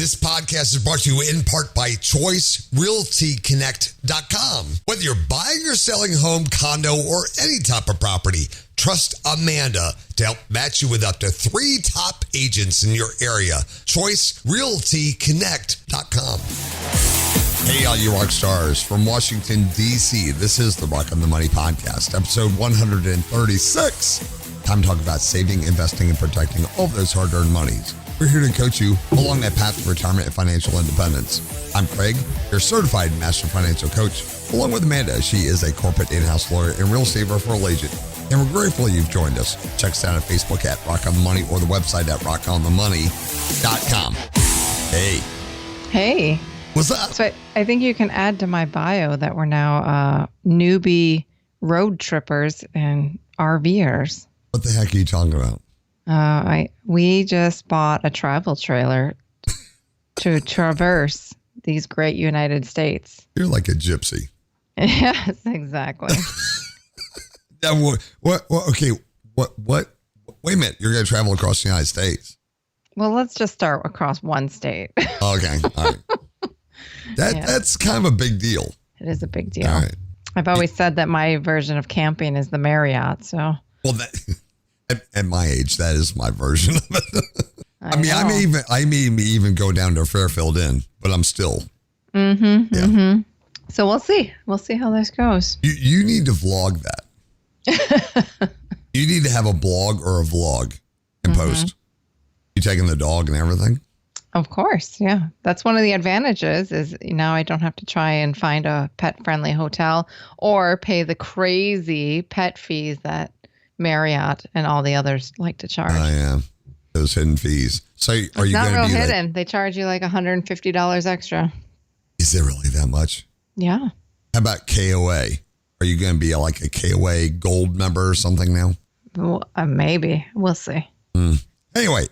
This podcast is brought to you in part by ChoiceRealtyConnect.com. Whether you're buying or selling a home, condo, or any type of property, trust Amanda to help match you with up to 3 top agents in your area. ChoiceRealtyConnect.com. Hey, all you rock stars from Washington, D.C. This is the Rock on the Money podcast, episode 136. Time to talk about saving, investing, and protecting all of those hard-earned monies. We're here to coach you along that path to retirement and financial independence. I'm Craig, your certified master financial coach, along with Amanda. She is a corporate in-house lawyer and real estate referral agent. And we're grateful you've joined us. Check us out on Facebook at Rock on the Money or the website at rockonthemoney.com. Hey. Hey. What's up? So I think you can add to my bio that we're now newbie road trippers and RVers. What the heck are you talking about? We just bought a travel trailer to traverse these great United States. You're like a gypsy. Yes, exactly. Okay. What? Wait a minute. You're going to travel across the United States. Well, let's just start across one state. Okay. All right. That's kind of a big deal. It is a big deal. All right. I've always said that my version of camping is the Marriott. So. Well, at my age, that is my version of it. I may even go down to Fairfield Inn, but I'm still. Mm-hmm. Yeah. Mm-hmm. So we'll see. We'll see how this goes. You need to vlog that. You need to have a blog or a vlog and post. You taking the dog and everything? Of course. Yeah. That's one of the advantages is now I don't have to try and find a pet-friendly hotel or pay the crazy pet fees that Marriott and all the others like to charge. Oh, yeah. Those hidden fees. So are you going to be not real hidden. They charge you like $150 extra. Is it really that much? Yeah. How about KOA? Are you going to be like a KOA gold member or something now? Well, maybe. We'll see. Anyway,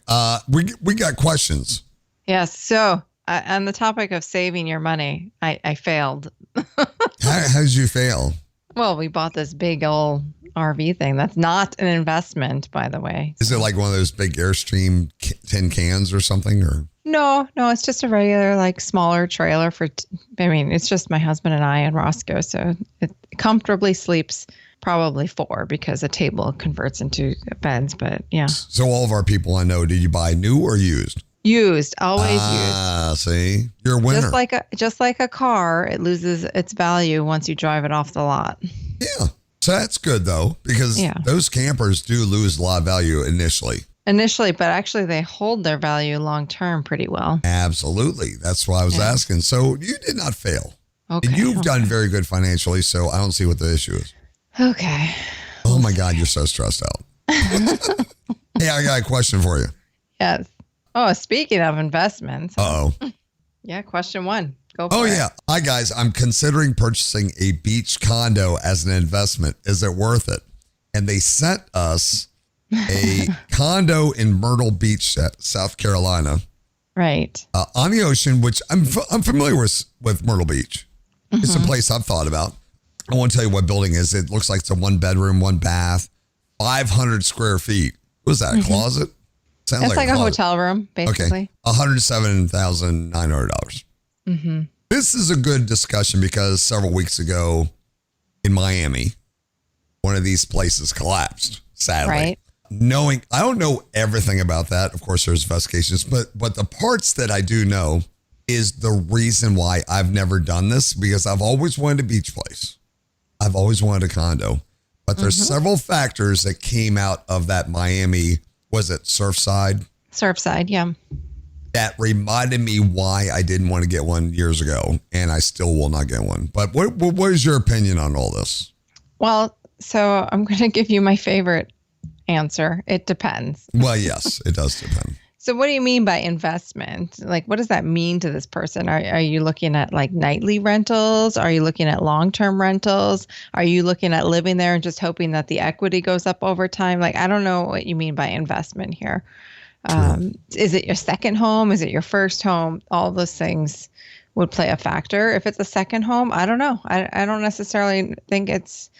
we got questions. Yes. So on the topic of saving your money, I failed. How did you fail? Well, we bought this big old RV thing. That's not an investment, by the way. Is it like one of those big Airstream tin cans or something? Or No, it's just a regular, like smaller trailer it's just my husband and I and Roscoe. So it comfortably sleeps probably 4 because a table converts into beds. But yeah. So all of our people I know, did you buy new or used? Used, always used. Ah, see, you're a winner. Just like a car, it loses its value once you drive it off the lot. Yeah. So that's good, though, because those campers do lose a lot of value initially. But actually they hold their value long-term pretty well. Absolutely. That's why I was asking. So you did not fail. Okay. And you've done very good financially, so I don't see what the issue is. Okay. Oh, my God, you're so stressed out. Hey, I got a question for you. Yes. Oh, speaking of investments. Uh-oh. Yeah, question 1. Go for it. Oh, yeah. Hi, guys. I'm considering purchasing a beach condo as an investment. Is it worth it? And they sent us a condo in Myrtle Beach, South Carolina. Right. On the ocean, which I'm familiar with Myrtle Beach. It's a place I've thought about. I won't tell you what building it is. It looks like it's a 1-bedroom, 1-bath, 500 square feet. What was that, a closet? Sounds it's like a hotel room, basically. Okay. $107,900. This is a good discussion because several weeks ago in Miami, one of these places collapsed, sadly. Right. I don't know everything about that. Of course, there's investigations, but the parts that I do know is the reason why I've never done this, because I've always wanted a beach place. I've always wanted a condo, but there's several factors that came out of that Miami, was it Surfside? Surfside, yeah. That reminded me why I didn't want to get one years ago, and I still will not get one. But what is your opinion on all this? Well, so I'm going to give you my favorite answer. It depends. Well, yes, it does depend. So what do you mean by investment? Like, what does that mean to this person? Are you looking at like nightly rentals? Are you looking at long-term rentals? Are you looking at living there and just hoping that the equity goes up over time? Like, I don't know what you mean by investment here. Is it your second home? Is it your first home? All those things would play a factor. If it's a second home, I don't know. I don't necessarily think it's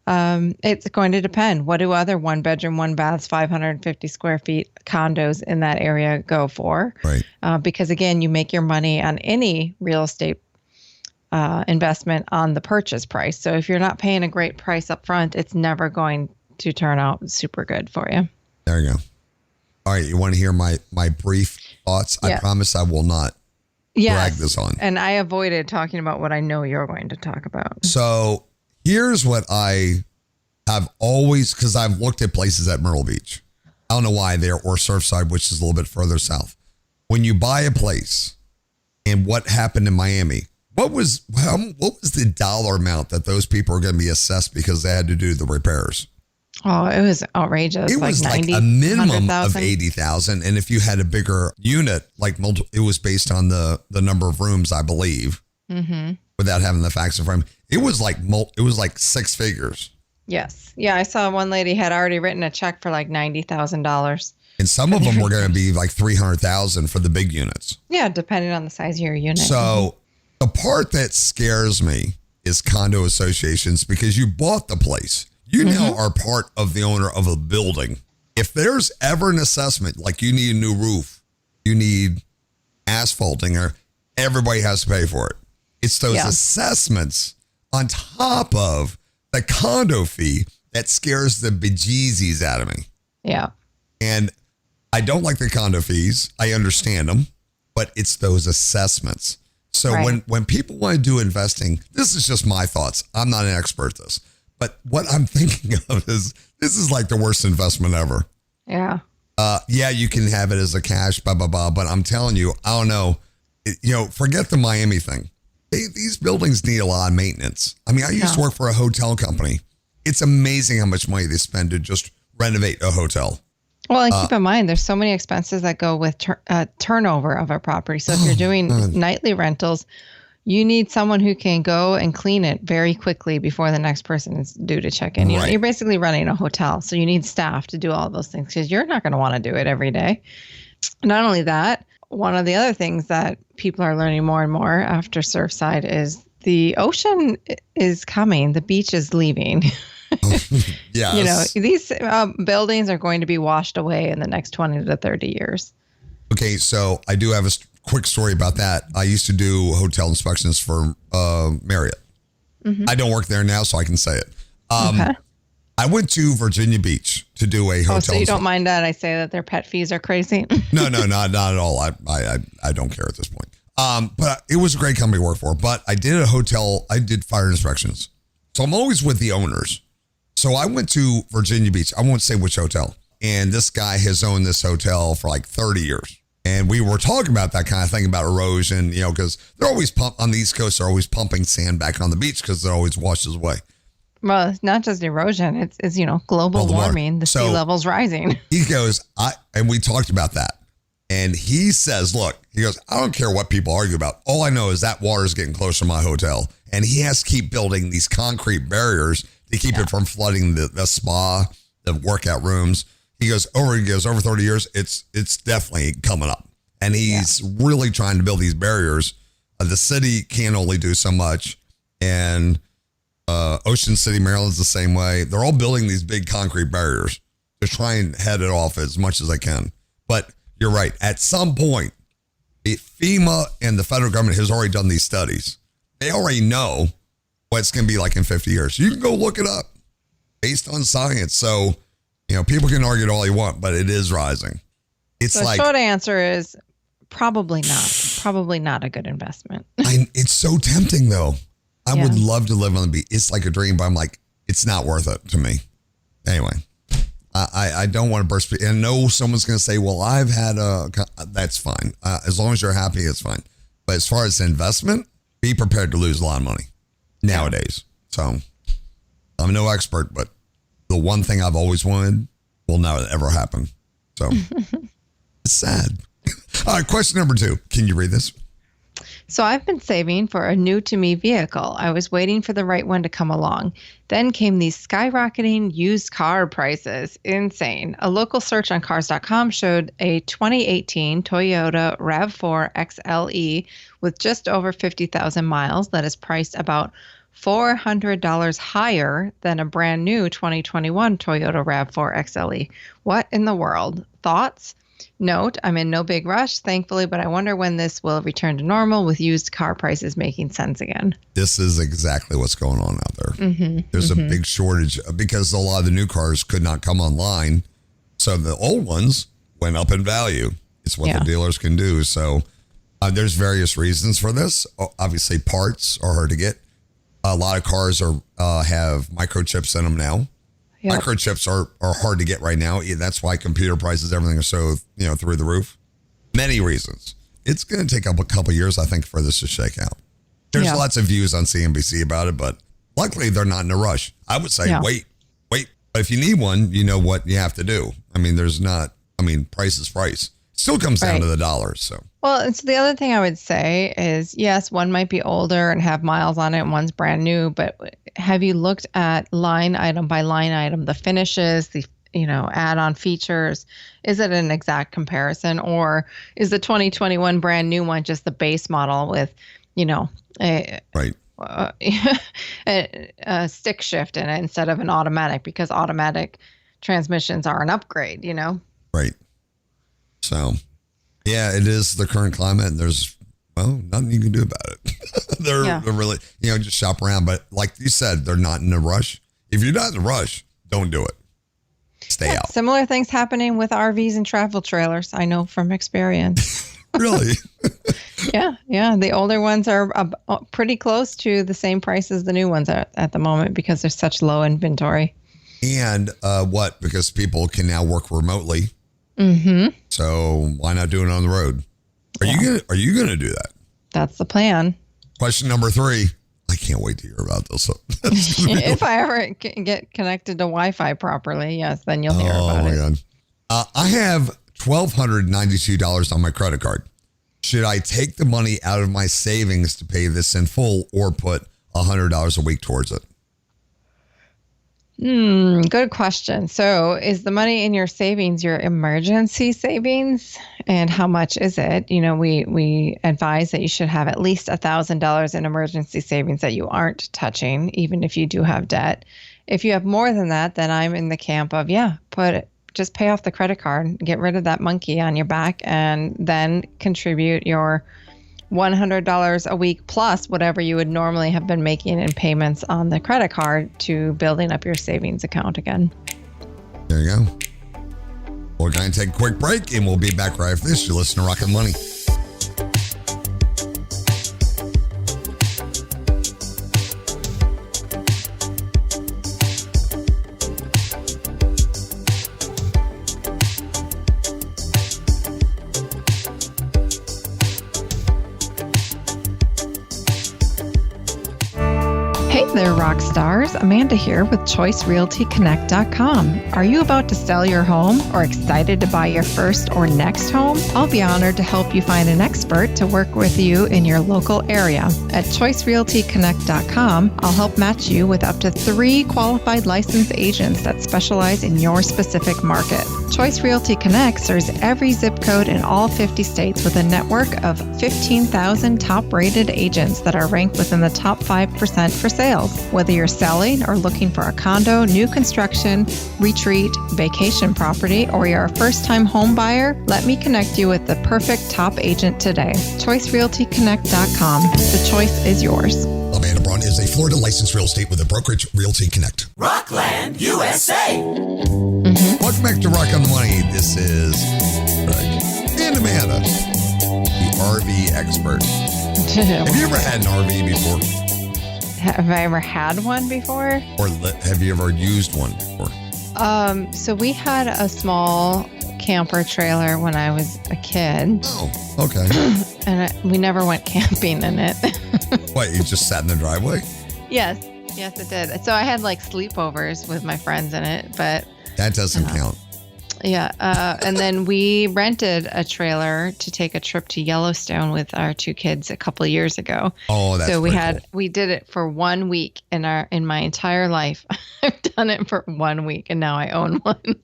It's going to depend. What do other 1-bedroom, 1-bath, 550 square feet condos in that area go for? Right. Because again, you make your money on any real estate investment on the purchase price. So if you're not paying a great price up front, it's never going to turn out super good for you. There you go. All right. You want to hear my brief thoughts? Yeah. I promise I will not drag this on. And I avoided talking about what I know you're going to talk about. So here's what I have always, because I've looked at places at Myrtle Beach. I don't know why there, or Surfside, which is a little bit further south. When you buy a place, and what happened in Miami, what was the dollar amount that those people are going to be assessed because they had to do the repairs? Oh, it was outrageous. It was like a minimum of 80,000, and if you had a bigger unit, like it was based on the number of rooms, I believe. Mm-hmm. Without having the facts in front of me, it was like six figures. Yes, yeah, I saw one lady had already written a check for like $90,000. And some of them were going to be like 300,000 for the big units. Yeah, depending on the size of your unit. So the part that scares me is condo associations, because you bought the place. You now are part of the owner of a building. If there's ever an assessment, like you need a new roof, you need asphalting, or everybody has to pay for it. It's those assessments on top of the condo fee that scares the bejeezies out of me. Yeah. And I don't like the condo fees. I understand them, but it's those assessments. So when people want to do investing, this is just my thoughts. I'm not an expert at this, but what I'm thinking of is this is like the worst investment ever. Yeah. Yeah, you can have it as a cash, blah, blah, blah. But I'm telling you, I don't know. Forget the Miami thing. These buildings need a lot of maintenance. I mean, I used to work for a hotel company. It's amazing how much money they spend to just renovate a hotel. Well, and keep in mind, there's so many expenses that go with turnover of a property. So if you're doing nightly rentals, you need someone who can go and clean it very quickly before the next person is due to check in. You're basically running a hotel. So you need staff to do all those things because you're not going to want to do it every day. Not only that, one of the other things that people are learning more and more after Surfside is the ocean is coming. The beach is leaving. Yes. These buildings are going to be washed away in the next 20 to 30 years. Okay, so I do have a quick story about that. I used to do hotel inspections for Marriott. Mm-hmm. I don't work there now, so I can say it. I went to Virginia Beach to do a hotel. Oh, so you don't mind that I say that their pet fees are crazy? No, not at all. I don't care at this point. But it was a great company to work for. But I did a hotel. I did fire inspections. So I'm always with the owners. So I went to Virginia Beach. I won't say which hotel. And this guy has owned this hotel for like 30 years. And we were talking about that kind of thing about erosion, because they're always on the East Coast, they're always pumping sand back on the beach because it always washes away. Well, it's not just erosion. It's global warming. The sea level's rising. He goes, and we talked about that. And he says, look, I don't care what people argue about. All I know is that water is getting closer to my hotel. And he has to keep building these concrete barriers to keep it from flooding the spa, the workout rooms. He goes, over 30 years, it's definitely coming up. And he's really trying to build these barriers. The city can only do so much. And Ocean City, Maryland's the same way. They're all building these big concrete barriers to try and head it off as much as they can. But you're right. At some point, FEMA and the federal government has already done these studies. They already know what it's going to be like in 50 years. You can go look it up based on science. So, people can argue it all you want, but it is rising. It's the short answer is probably not. Probably not a good investment. It's so tempting, though. I would love to live on the beach. It's like a dream, but I'm like, it's not worth it to me. Anyway, I don't want to burst. And I know someone's going to say, well, I've had that's fine. As long as you're happy, it's fine. But as far as investment, be prepared to lose a lot of money nowadays. So I'm no expert, but the one thing I've always wanted will not ever happen. So it's sad. All right, question number 2. Can you read this? So I've been saving for a new to me vehicle. I was waiting for the right one to come along. Then came these skyrocketing used car prices. Insane. A local search on cars.com showed a 2018 Toyota RAV4 XLE with just over 50,000 miles that is priced about $400 higher than a brand new 2021 Toyota RAV4 XLE. What in the world? Thoughts? Note, I'm in no big rush, thankfully, but I wonder when this will return to normal with used car prices making sense again. This is exactly what's going on out there. There's a big shortage because a lot of the new cars could not come online. So the old ones went up in value. It's what the dealers can do. So there's various reasons for this. Obviously, parts are hard to get. A lot of cars have microchips in them now. Yep. Microchips are hard to get right now. That's why computer prices, everything are so, through the roof. Many reasons. It's going to take up a couple of years, I think, for this to shake out. There's lots of views on CNBC about it, but luckily they're not in a rush. I would say wait. But if you need one, you know what you have to do. I mean, price is price. Still comes down to the dollars. So. Well, and so the other thing I would say is, yes, one might be older and have miles on it and one's brand new, but have you looked at line item by line item, the finishes, the add-on features? Is it an exact comparison, or is the 2021 brand new one just the base model with, a stick shift in it instead of an automatic, because automatic transmissions are an upgrade, Right. So, yeah, it is the current climate, and there's, nothing you can do about it. They're really, just shop around. But like you said, they're not in a rush. If you're not in a rush, don't do it. Stay out. Similar things happening with RVs and travel trailers. I know from experience. Really? Yeah. The older ones are pretty close to the same price as the new ones are at the moment because there's such low inventory. And because people can now work remotely. So why not do it on the road? Are you gonna do that? That's the plan. Question number 3. I can't wait to hear about this. If I ever get connected to Wi-Fi properly, yes, then you'll hear about it. Oh my God. I have $1,292 on my credit card. Should I take the money out of my savings to pay this in full, or put $100 a week towards it? Good question. So is the money in your savings your emergency savings? And how much is it? We advise that you should have at least $1,000 in emergency savings that you aren't touching, even if you do have debt. If you have more than that, then I'm in the camp of, just pay off the credit card, get rid of that monkey on your back, and then contribute your $100 a week plus whatever you would normally have been making in payments on the credit card to building up your savings account again. There you go. We're going to take a quick break, and we'll be back right after this. You listen to Rockin' Money. Hey there, rock stars. Amanda here with ChoiceRealtyConnect.com. Are you about to sell your home or excited to buy your first or next home? I'll be honored to help you find an expert to work with you in your local area. At ChoiceRealtyConnect.com, I'll help match you with up to 3 qualified licensed agents that specialize in your specific market. Choice Realty Connect serves every zip code in all 50 states with a network of 15,000 top-rated agents that are ranked within the top 5% for sales. Whether you're selling or looking for a condo, new construction, retreat, vacation property, or you're a first-time home buyer, let me connect you with the perfect top agent today. ChoiceRealtyConnect.com. The choice is yours. Amanda Braun is a Florida licensed real estate with a brokerage, Realty Connect. Rockland, USA. Welcome back to Rock on the Money. This is Greg and Amanda, the RV expert. Have you ever had an RV before? Have I ever had one before? Or have you ever used one before? So we had a small camper trailer when I was a kid. Oh, okay. And we never went camping in it. What, you just sat in the driveway? Yes, it did. So I had like sleepovers with my friends in it, but... That doesn't count. Yeah. And then we rented a trailer to take a trip to Yellowstone with our 2 kids a couple of years ago. Oh, that's so cool. We did it for 1 week in my entire life. I've done it for 1 week and now I own one.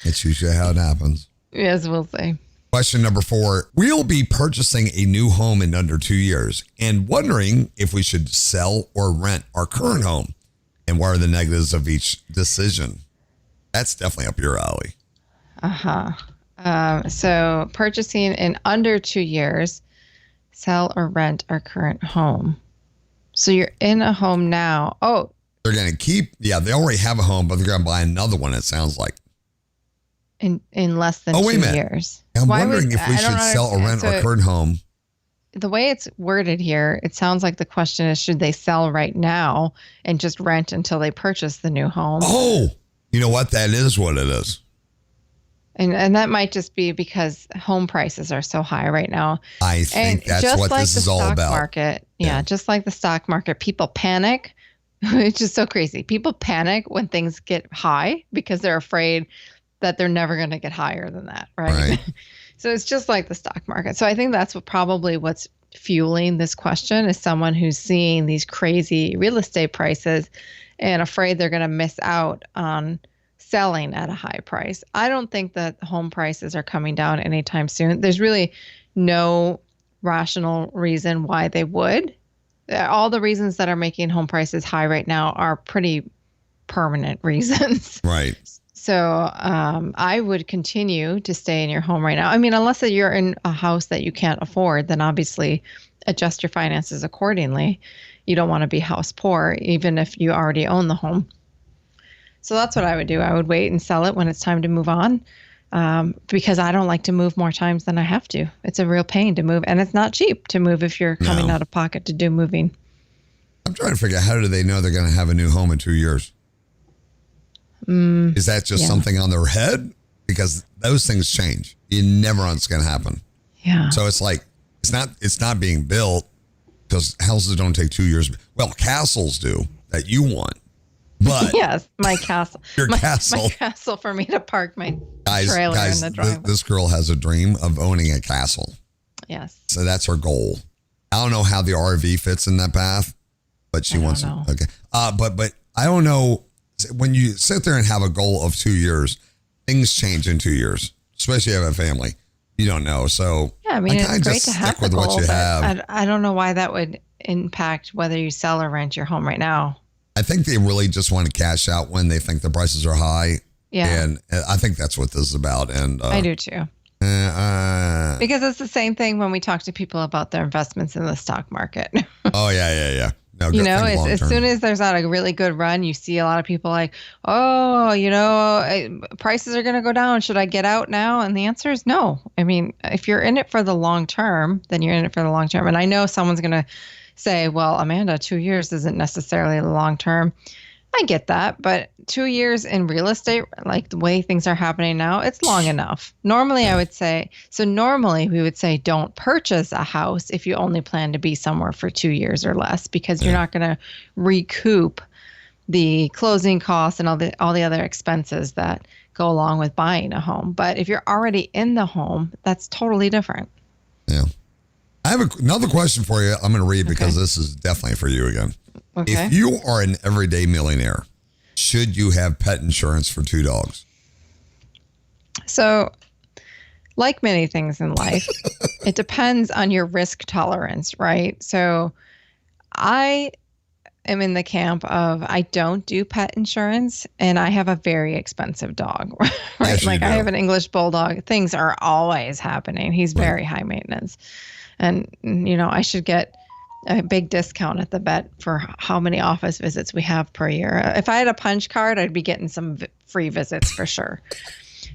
It's usually how it happens. Yes, we'll see. Question number 4. We'll be purchasing a new home in under 2 years and wondering if we should sell or rent our current home and what are the negatives of each decision. That's definitely up your alley. So purchasing in under 2 years, sell or rent our current home. So you're in a home now. Oh, they're going to keep, they already have a home, but they're going to buy another one, it sounds like. In less than 2 years. I'm wondering if we should sell or rent our current home. The way it's worded here, it sounds like the question is, should they sell right now and just rent until they purchase the new home? Oh, you know what? That is what it is. And that might just be because home prices are so high right now. I think that's what this is all about. Market, just like the stock market, people panic. It's just so crazy. People panic when things get high because they're afraid that they're never going to get higher than that, right? So it's just like the stock market. So I think that's what's fueling this question is someone who's seeing these crazy real estate prices and afraid they're going to miss out on selling at a high price. I don't think that home prices are coming down anytime soon. There's really no rational reason why they would. All the reasons that are making home prices high right now are pretty permanent reasons. Right. So I would continue to stay in your home right now. I mean, unless you're in a house that you can't afford, then obviously adjust your finances accordingly. You don't want to be house poor, even if you already own the home. So that's what I would do. I would wait and sell it when it's time to move on because I don't like to move more times than I have to. It's a real pain to move, and it's not cheap to move if you're coming out of pocket to do moving. I'm trying to figure out, how do they know they're going to have a new home in 2 years? Is that just something on their head? Because those things change. You never know what's going to happen. Yeah. So it's like, it's not being built because houses don't take 2 years. Well, castles do that you want. But yes, my castle. Castle. My castle for me to park my trailer in the driveway. This girl has a dream of owning a castle. Yes. So that's her goal. I don't know how the RV fits in that path, but she wants to. Okay. But I don't know. When you sit there and have a goal of 2 years, things change in 2 years, especially if you have a family. You don't know. So yeah, I mean, it's great to have the goal, but I don't know why that would impact whether you sell or rent your home right now. I think they really just want to cash out when they think the prices are high. Yeah. And I think that's what this is about. And I do too. Because it's the same thing when we talk to people about their investments in the stock market. Oh, yeah. No, you know, as soon as there's not a really good run, you see a lot of people like, oh, prices are going to go down. Should I get out now? And the answer is no. I mean, if you're in it for the long term, then you're in it for the long term. And I know someone's going to say, well, Amanda, 2 years isn't necessarily the long term. I get that, but 2 years in real estate, like the way things are happening now, it's long enough. Normally we would say don't purchase a house if you only plan to be somewhere for 2 years or less, because you're not going to recoup the closing costs and all the other expenses that go along with buying a home. But if you're already in the home, that's totally different. Yeah. I have another question for you. I'm going to read because this is definitely for you again. Okay. If you are an everyday millionaire, should you have pet insurance for 2 dogs? So, like many things in life, it depends on your risk tolerance, right? So, I am in the camp of I don't do pet insurance, and I have a very expensive dog, right? Yes, like I have an English bulldog. Things are always happening. He's very high maintenance. And, I should get a big discount at the vet for how many office visits we have per year. If I had a punch card, I'd be getting some free visits for sure.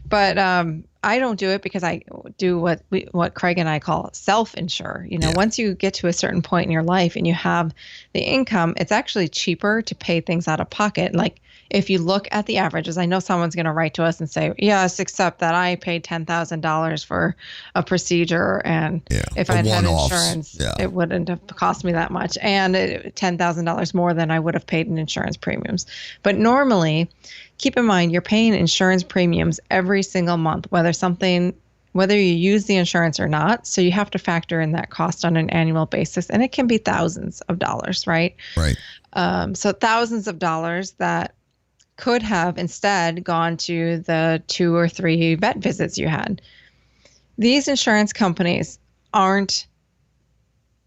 But I don't do it because I do what Craig and I call self-insure. Once you get to a certain point in your life and you have the income, it's actually cheaper to pay things out of pocket. Like if you look at the averages, I know someone's going to write to us and say, yes, except that I paid $10,000 for a procedure. And if I'd had insurance, it wouldn't have cost me that much. And $10,000 more than I would have paid in insurance premiums. But normally, keep in mind, you're paying insurance premiums every single month, whether you use the insurance or not. So you have to factor in that cost on an annual basis. And it can be thousands of dollars, right? Right. So thousands of dollars that could have instead gone to the 2 or 3 vet visits you had. These insurance companies aren't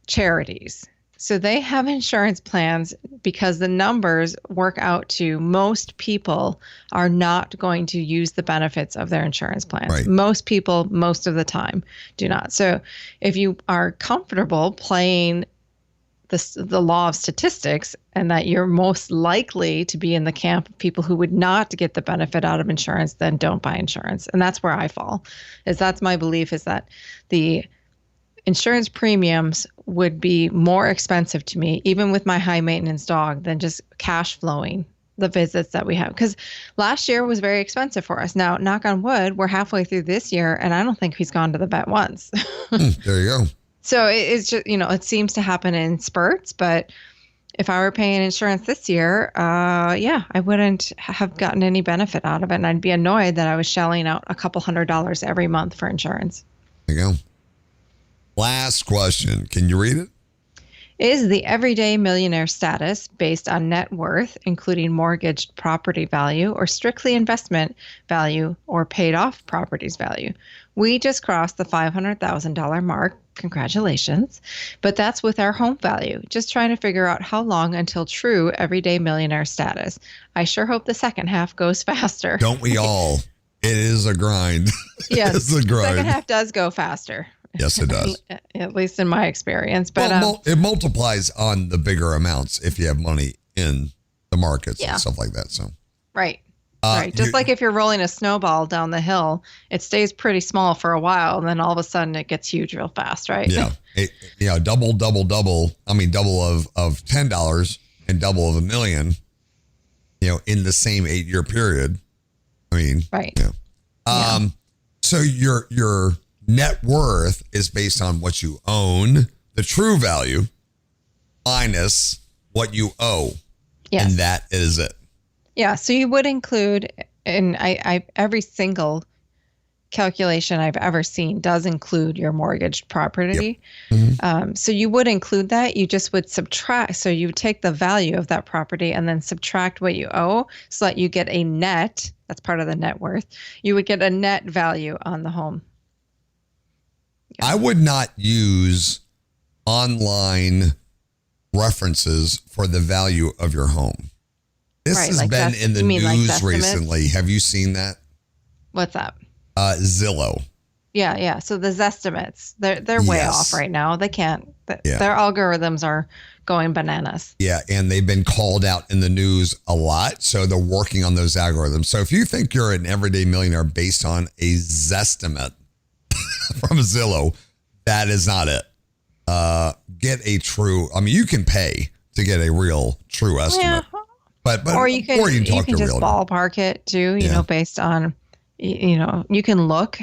charities. So they have insurance plans because the numbers work out to most people are not going to use the benefits of their insurance plans. Right. Most people, most of the time, do not. So if you are comfortable playing the law of statistics and that you're most likely to be in the camp of people who would not get the benefit out of insurance, then don't buy insurance. And that's where I fall. That's my belief, is that the insurance premiums would be more expensive to me, even with my high maintenance dog, than just cash flowing the visits that we have. Because last year was very expensive for us. Now, knock on wood, we're halfway through this year, and I don't think he's gone to the vet once. There you go. So it's just, it seems to happen in spurts. But if I were paying insurance this year, I wouldn't have gotten any benefit out of it. And I'd be annoyed that I was shelling out a couple $100 every month for insurance. There you go. Last question. Can you read it? Is the everyday millionaire status based on net worth, including mortgaged property value, or strictly investment value or paid off properties value? We just crossed the $500,000 mark. Congratulations. But that's with our home value. Just trying to figure out how long until true everyday millionaire status. I sure hope the second half goes faster. Don't we all? It is a grind. Yes. It's a grind. The second half does go faster. Yes, it does. At least in my experience. But it multiplies on the bigger amounts if you have money in the markets and stuff like that. So right. Right. Just like if you're rolling a snowball down the hill, it stays pretty small for a while, and then all of a sudden it gets huge real fast, right? Yeah. Double. I mean, double of $10 and double of $1 million, in the same 8-year period. I mean, right. So your net worth is based on what you own, the true value, minus what you owe. Yes. And that is it. Yeah. So you would include, and I every single calculation I've ever seen does include your mortgaged property. Yep. Mm-hmm. So you would include that. You just would subtract. So you would take the value of that property and then subtract what you owe so that you get a net. That's part of the net worth. You would get a net value on the home. I would not use online references for the value of your home. This has been in the news recently. Have you seen that? What's that? Zillow. Yeah. So the Zestimates, they're way off right now. They can't. Their algorithms are going bananas. Yeah, and they've been called out in the news a lot. So they're working on those algorithms. So if you think you're an everyday millionaire based on a Zestimate from Zillow, that is not it. Get a true. I mean, you can pay to get a real true estimate. Yeah. But or you can just ballpark it too, you know, based on, you can look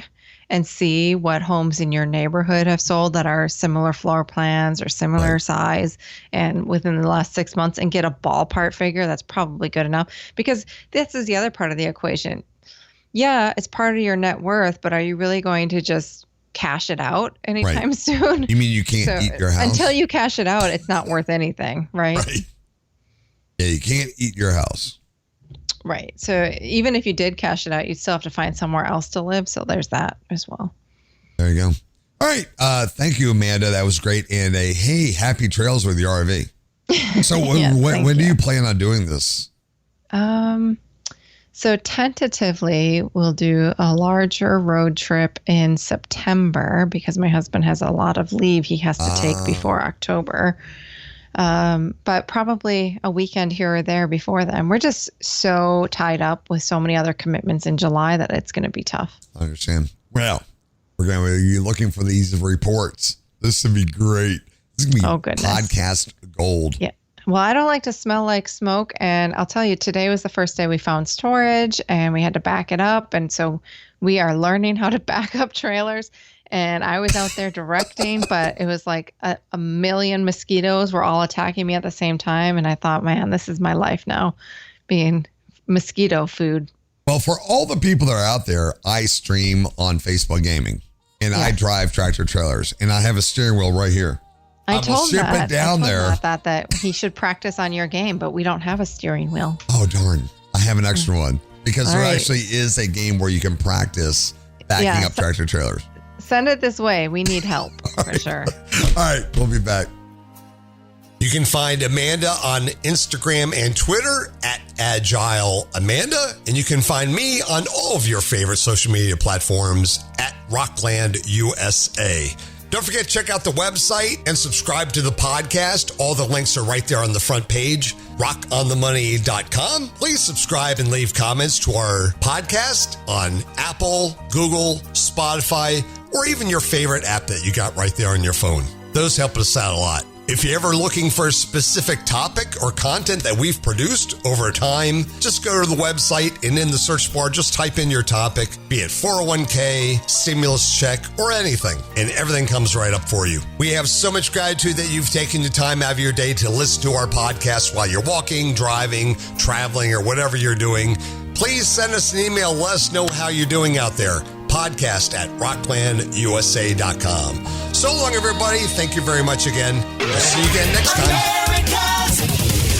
and see what homes in your neighborhood have sold that are similar floor plans or similar size and within the last 6 months, and get a ballpark figure. That's probably good enough, because this is the other part of the equation. Yeah, it's part of your net worth, but are you really going to just cash it out anytime soon? You mean you can't eat your house? Until you cash it out, it's not worth anything, right? Yeah, you can't eat your house. Right. So even if you did cash it out, you'd still have to find somewhere else to live. So there's that as well. There you go. All right. Thank you, Amanda. That was great. And hey, happy trails with your RV. So when do you plan on doing this? So tentatively, we'll do a larger road trip in September, because my husband has a lot of leave he has to take before October. But probably a weekend here or there before then. We're just so tied up with so many other commitments in July that it's going to be tough. I understand. Well, we're going to be looking for these reports. This would be great. This is going to be podcast gold. Yeah. Well, I don't like to smell like smoke. And I'll tell you, today was the first day we found storage and we had to back it up. And so we are learning how to back up trailers. And I was out there directing, but it was like a million mosquitoes were all attacking me at the same time. And I thought, man, this is my life now, being mosquito food. Well, for all the people that are out there, I stream on Facebook Gaming, and I drive tractor trailers, and I have a steering wheel right here. I told Matt that he should practice on your game, but we don't have a steering wheel. Oh, darn. I have an extra one, because there actually is a game where you can practice backing up tractor trailers. send it this way. We need help for sure. All right, we'll be back. You can find Amanda on Instagram and Twitter at Agile Amanda, and you can find me on all of your favorite social media platforms at Rockland USA. Don't forget to check out the website and subscribe to the podcast. All the links are right there on the front page, rockonthemoney.com. Please subscribe and leave comments to our podcast on Apple, Google, Spotify, or even your favorite app that you got right there on your phone. Those help us out a lot. If you're ever looking for a specific topic or content that we've produced over time, just go to the website and in the search bar, just type in your topic, be it 401k, stimulus check, or anything, and everything comes right up for you. We have so much gratitude that you've taken the time out of your day to listen to our podcast while you're walking, driving, traveling, or whatever you're doing. Please send us an email. Let us know how you're doing out there. Podcast at rocklandusa.com. So long, everybody. Thank you very much again. We'll see you again next time. America's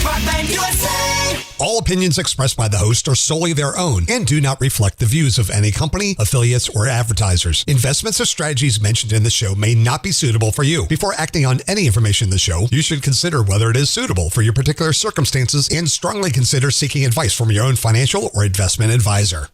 Rockland USA. All opinions expressed by the host are solely their own and do not reflect the views of any company, affiliates, or advertisers. Investments or strategies mentioned in the show may not be suitable for you. Before acting on any information in the show, you should consider whether it is suitable for your particular circumstances and strongly consider seeking advice from your own financial or investment advisor.